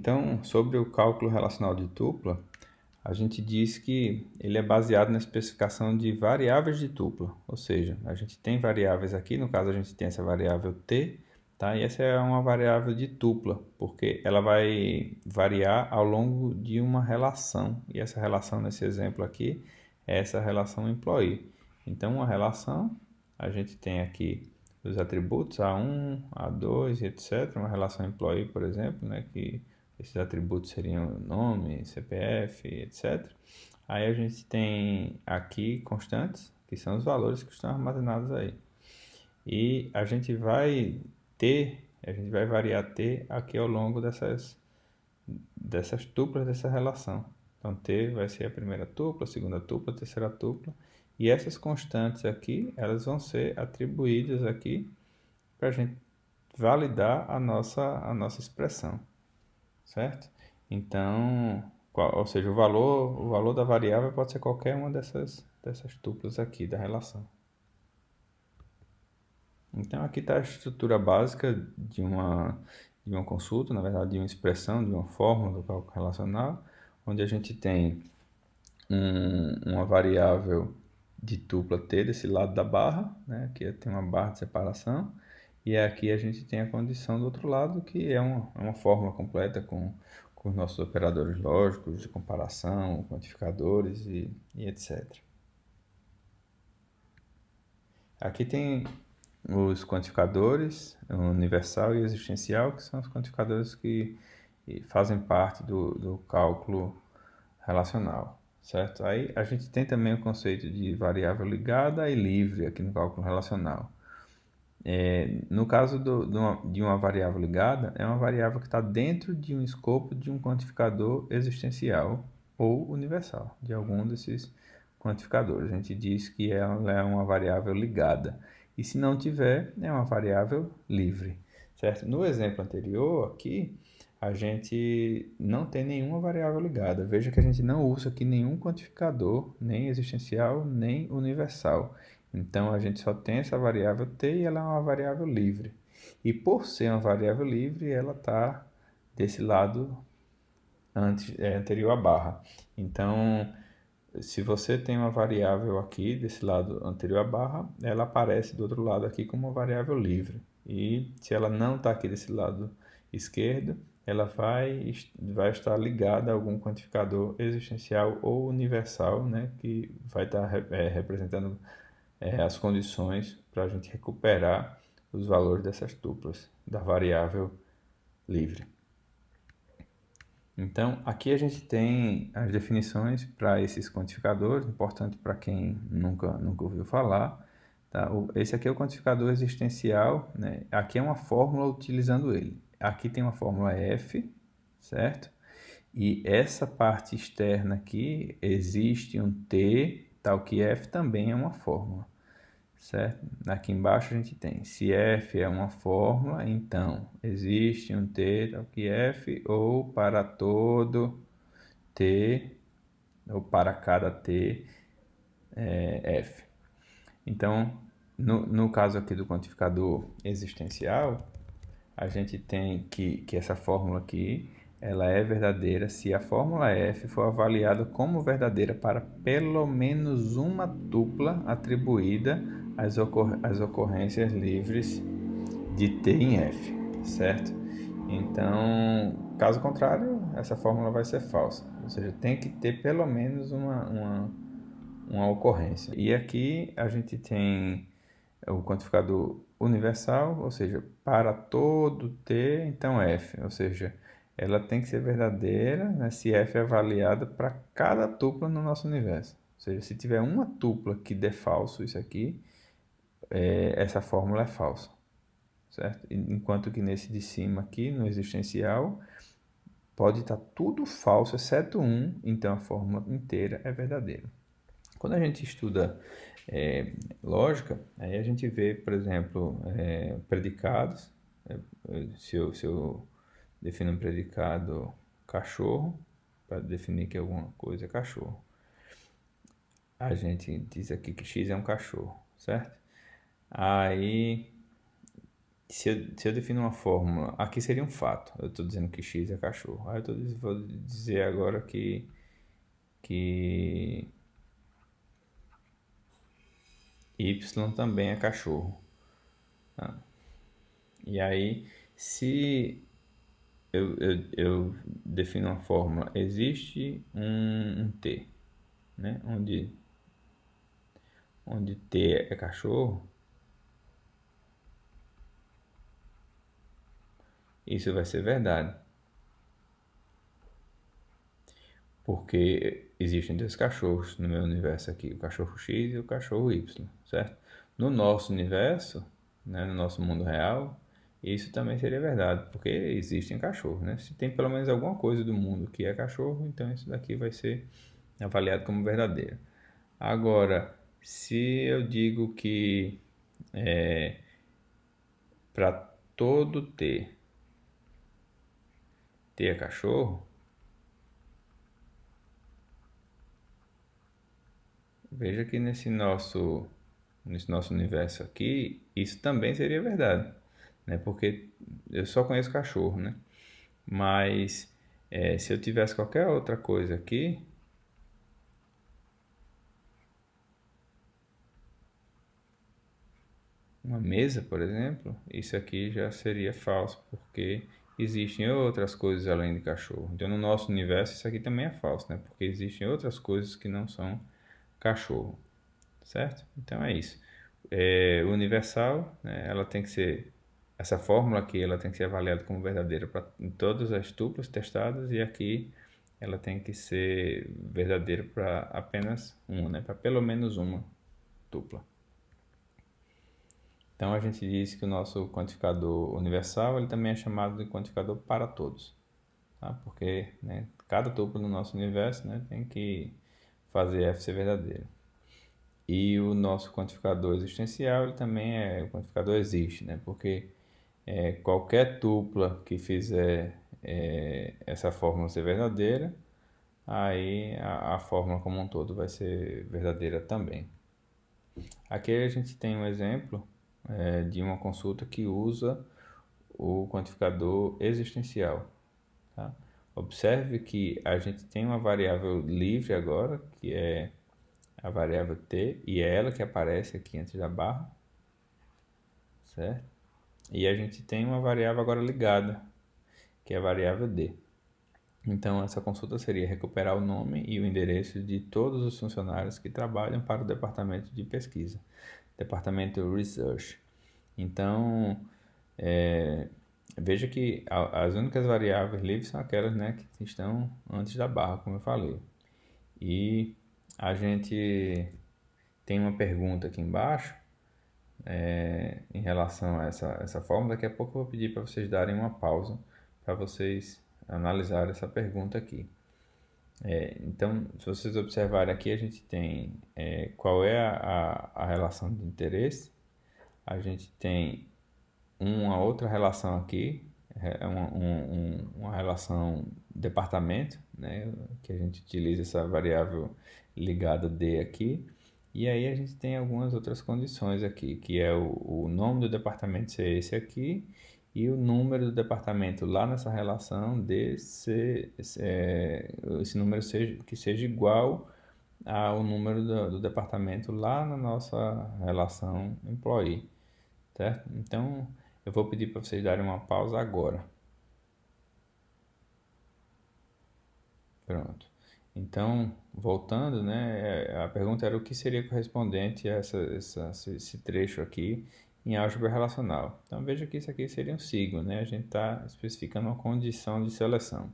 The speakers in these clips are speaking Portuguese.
Então, sobre o cálculo relacional de tupla, a gente diz que ele é baseado na especificação de variáveis de tupla, ou seja, a gente tem variáveis aqui, no caso a gente tem essa variável t, tá? E essa é uma variável de tupla, porque ela vai variar ao longo de uma relação, e essa relação nesse exemplo aqui é essa relação employee. Então, uma relação, a gente tem aqui os atributos A1, A2, etc. Uma relação employee, por exemplo, né, que esses atributos seriam nome, CPF, etc. Aí a gente tem aqui constantes, que são os valores que estão armazenados aí. E a gente vai variar T aqui ao longo dessas tuplas dessa relação. Então T vai ser a primeira tupla, a segunda tupla, a terceira tupla. E essas constantes aqui, elas vão ser atribuídas aqui para a gente validar a nossa expressão, certo? Então, ou seja, o valor da variável pode ser qualquer uma dessas tuplas aqui da relação. Então, aqui está a estrutura básica de uma consulta, na verdade, de uma expressão, de uma fórmula do cálculo relacional, onde a gente tem uma variável de tupla t desse lado da barra, né? Aqui tem uma barra de separação, e aqui a gente tem a condição do outro lado, que é uma fórmula completa com os nossos operadores lógicos de comparação, quantificadores e etc. Aqui tem os quantificadores, o universal e o existencial, que são os quantificadores que fazem parte do cálculo relacional, certo? Aí a gente tem também o conceito de variável ligada e livre aqui no cálculo relacional. No caso de uma variável ligada, é uma variável que está dentro de um escopo de um quantificador existencial ou universal, de algum desses quantificadores. A gente diz que ela é uma variável ligada. E se não tiver, é uma variável livre, certo? No exemplo anterior aqui, a gente não tem nenhuma variável ligada. Veja que a gente não usa aqui nenhum quantificador, nem existencial, nem universal. Então, a gente só tem essa variável t e ela é uma variável livre. E por ser uma variável livre, ela está desse lado anterior à barra. Então, se você tem uma variável aqui desse lado anterior à barra, ela aparece do outro lado aqui como uma variável livre. E se ela não está aqui desse lado esquerdo, ela vai estar ligada a algum quantificador existencial ou universal, né, que vai estar representando as condições para a gente recuperar os valores dessas tuplas da variável livre. Então, aqui a gente tem as definições para esses quantificadores, importante para quem nunca ouviu falar. Tá? Esse aqui é o quantificador existencial, né? Aqui é uma fórmula utilizando ele. Aqui tem uma fórmula F, certo? E essa parte externa aqui, existe um T, tal que F também é uma fórmula, certo? Aqui embaixo a gente tem, se F é uma fórmula, então existe um T tal que F, ou para todo T, ou para cada T, F. Então, no caso aqui do quantificador existencial, a gente tem que essa fórmula aqui, ela é verdadeira se a fórmula F for avaliada como verdadeira para pelo menos uma tupla atribuída às ocorrências livres de T em F, certo? Então, caso contrário, essa fórmula vai ser falsa. Ou seja, tem que ter pelo menos uma ocorrência. E aqui a gente tem o quantificador universal, ou seja, para todo T, então F, ou seja, ela tem que ser verdadeira, né, se F é avaliada para cada tupla no nosso universo. Ou seja, se tiver uma tupla que dê falso isso aqui, essa fórmula é falsa, certo? Enquanto que nesse de cima aqui, no existencial, pode estar tudo falso, exceto um, então a fórmula inteira é verdadeira. Quando a gente estuda lógica, aí a gente vê, por exemplo, predicados. Se eu defino um predicado cachorro, para definir que alguma coisa é cachorro, a gente diz aqui que x é um cachorro, certo? Aí Se eu defino uma fórmula, aqui seria um fato. Eu estou dizendo que x é cachorro. Aí vou dizer agora que y também é cachorro. Tá? E aí, se eu defino uma fórmula, existe um t, né? Onde t é cachorro, isso vai ser verdade. Porque existem dois cachorros no meu universo aqui, o cachorro X e o cachorro Y, certo? No nosso universo, né, no nosso mundo real, isso também seria verdade, porque existem cachorros, né? Se tem pelo menos alguma coisa do mundo que é cachorro, então isso daqui vai ser avaliado como verdadeiro. Agora, se eu digo que para todo T é cachorro, veja que nesse nosso universo aqui, isso também seria verdade, né? Porque eu só conheço cachorro, né? Mas se eu tivesse qualquer outra coisa aqui, uma mesa, por exemplo, isso aqui já seria falso, porque existem outras coisas além de cachorro. Então, no nosso universo, isso aqui também é falso, né? Porque existem outras coisas que não são cachorro, certo? Então é isso. Universal, né, ela tem que ser essa fórmula aqui, ela tem que ser avaliada como verdadeira para em todas as tuplas testadas, e aqui ela tem que ser verdadeira para apenas uma, né, para pelo menos uma tupla. Então a gente diz que o nosso quantificador universal ele também é chamado de quantificador para todos, tá? Porque, né, cada tupla no nosso universo, né, tem que fazer f ser verdadeiro. E o nosso quantificador existencial ele também o quantificador existe, né? Porque qualquer tupla que fizer essa fórmula ser verdadeira, aí a fórmula como um todo vai ser verdadeira também. Aqui a gente tem um exemplo de uma consulta que usa o quantificador existencial. Tá? Observe que a gente tem uma variável livre agora, que é a variável t, e é ela que aparece aqui antes da barra, certo? E a gente tem uma variável agora ligada, que é a variável d. Então, essa consulta seria recuperar o nome e o endereço de todos os funcionários que trabalham para o departamento de pesquisa, departamento Research. Então, veja que as únicas variáveis livres são aquelas, né, que estão antes da barra, como eu falei. E a gente tem uma pergunta aqui embaixo em relação a essa fórmula. Daqui a pouco eu vou pedir para vocês darem uma pausa para vocês analisarem essa pergunta aqui. Então, se vocês observarem aqui, a gente tem qual é a relação de interesse, a gente tem uma outra relação aqui, uma relação departamento, né, que a gente utiliza essa variável ligada D aqui, e aí a gente tem algumas outras condições aqui, que é o nome do departamento ser esse aqui, e o número do departamento lá nessa relação esse número que seja igual ao número do departamento lá na nossa relação employee, certo? Então, eu vou pedir para vocês darem uma pausa agora. Pronto. Então, voltando, né, a pergunta era o que seria correspondente a esse trecho aqui em álgebra relacional. Então, veja que isso aqui seria um sigma, né? A gente está especificando uma condição de seleção.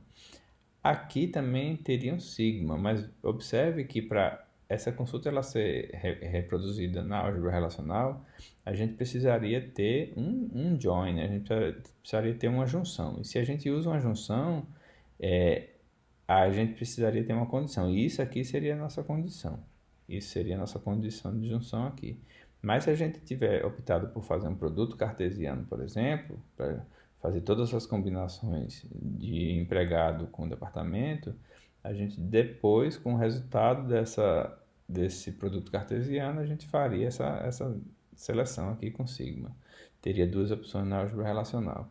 Aqui também teria um sigma, mas observe que para essa consulta ela ser reproduzida na álgebra relacional, a gente precisaria ter um join, né? A gente precisaria ter uma junção. E se a gente usa uma junção, a gente precisaria ter uma condição. E isso aqui seria a nossa condição. Isso seria a nossa condição de junção aqui. Mas se a gente tiver optado por fazer um produto cartesiano, por exemplo, para fazer todas as combinações de empregado com departamento, a gente depois, com o resultado desse produto cartesiano, a gente faria essa seleção aqui com sigma. teria duas opções na álgebra relacional.